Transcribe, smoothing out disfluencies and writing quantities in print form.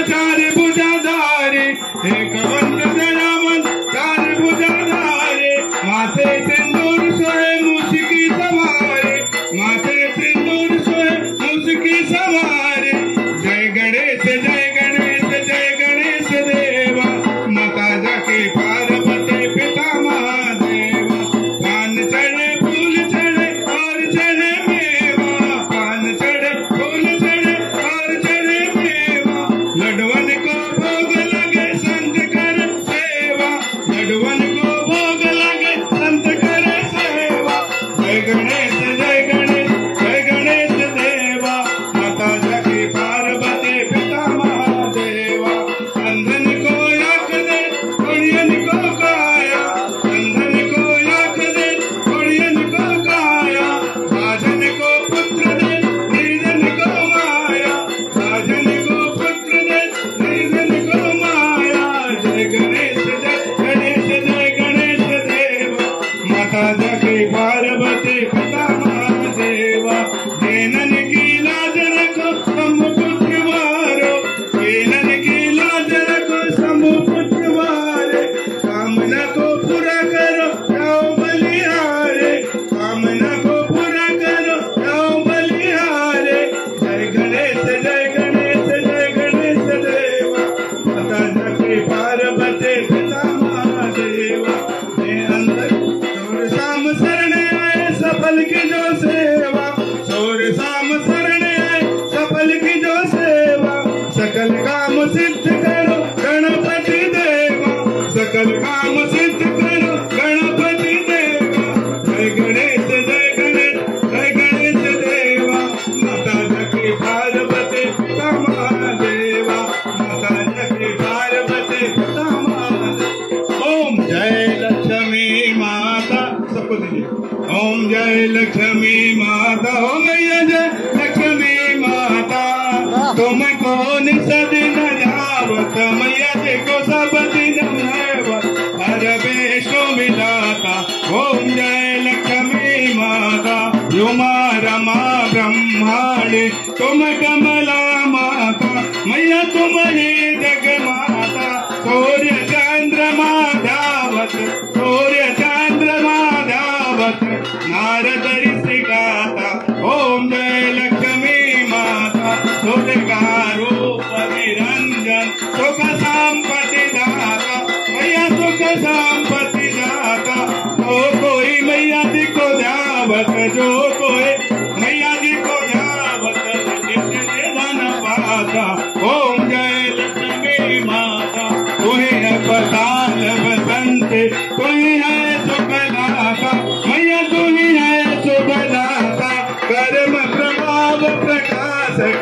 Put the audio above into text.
चार भुजाधारे, एक वंत दयावन चार भुजाधारे, माथे सिंदूर सोहे मूषिकी सवारे, माथे सिंदूर सोहे मूषिकी सवारे। जय गणेश जय गणेश जय गणेश देवा, माता जाके पार्वती पिता महादेवा। पान चढ़े फूल चढ़े और चढ़े मेवा, पान चढ़े फूल चढ़े और चढ़े मेवा। लडवन को भोग लगे संत कर सेवा, लडवन को भोग लगे संत कर सेवा। जय गणेश जय गणेश जय गणेश देवा, माता जाके पार्वती पिता महादेवा। अंधन को आँख दे कुड़ियन को काया, अंधन को आँख दे कुड़ियन को काया। राजन को पुत्र दे निर्जन को माया, राजन को पुत्र दे निर्जन को माया। जय गणेश जय गणेश देवा, माता जाके पार्वती पिता महादेवा। देनन की लाज रखो समुपुत्र मारो, देनन की लाज रखो समुपुत्र मारे। कामना को पूरा करो जाओ बलिहारे, कामना को पूरा करो जाओ बलिहारे। जय गणेश जय गणेश देवा, माता जाके पार्वती पिता महादेवा। सोर शाम शरण आए सफल की जो सेवा, सोर शाम शरण आए सफल की जो सेवा। सकल काम सिद्ध करो गणपति देवा, सकल काम सिद्ध करो गणपति देवा। जय गणेश जय गणेश देवा, माता जाके पार्वती पिता महादेवा, माता जाके पार्वती पिता महादेवा। ओम जय लक्ष्मी माता, सबको दीजिए। ओम जय लक्ष्मी माता, हो मैया जय लक्ष्मी माता। तुम कौन सदिन जावत, मैया देखो सब दिन नैवत, हर वेशो मिलाता। ओम जय लक्ष्मी माता, उमा रमा ब्रह्मांडे तुम कमला माता, मैया तुम ही जग माता। सूर्य चंद्रमा धावत, सूर्य चंद्रमा धावत, नारद ऋषि गाता। ओम जय लक्ष्मी माता, दुर्गा रूप निरंजन सुख संपत्ति दाता, मैया सुख संपत्ति दाता। जो कोई मैया जी को ध्यावत, जो कोई मैया जी को ध्यावत, धन पाता। ओम जय लक्ष्मी माता, तुम्हें है पताल बसंत, तुम्हें है सुखदाता, मैया तुम्हें है सुखदाता। कर्म प्रभाव प्रकाशक